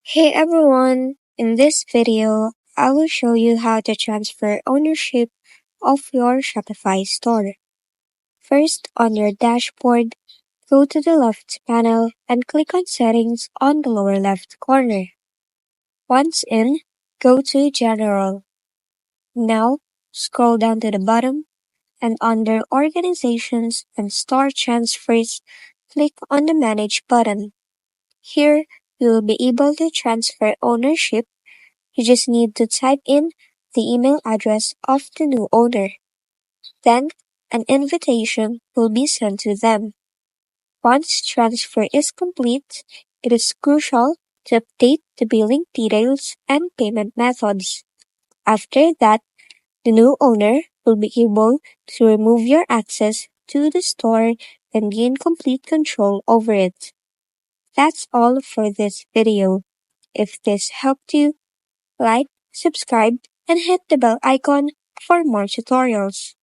Hey everyone! In this video, I will show you how to transfer ownership of your Shopify store. First, on your dashboard, go to the left panel and click on Settings on the lower left corner. Once in, go to General. Now, scroll down to the bottom and under Organizations and Store Transfers, click on the Manage button. Here, you will be able to transfer ownership. You just need to type in the email address of the new owner. Then, an invitation will be sent to them. Once transfer is complete, it is crucial to update the billing details and payment methods. After that, the new owner will be able to remove your access to the store and gain complete control over it. That's all for this video. If this helped you, like, subscribe, and hit the bell icon for more tutorials.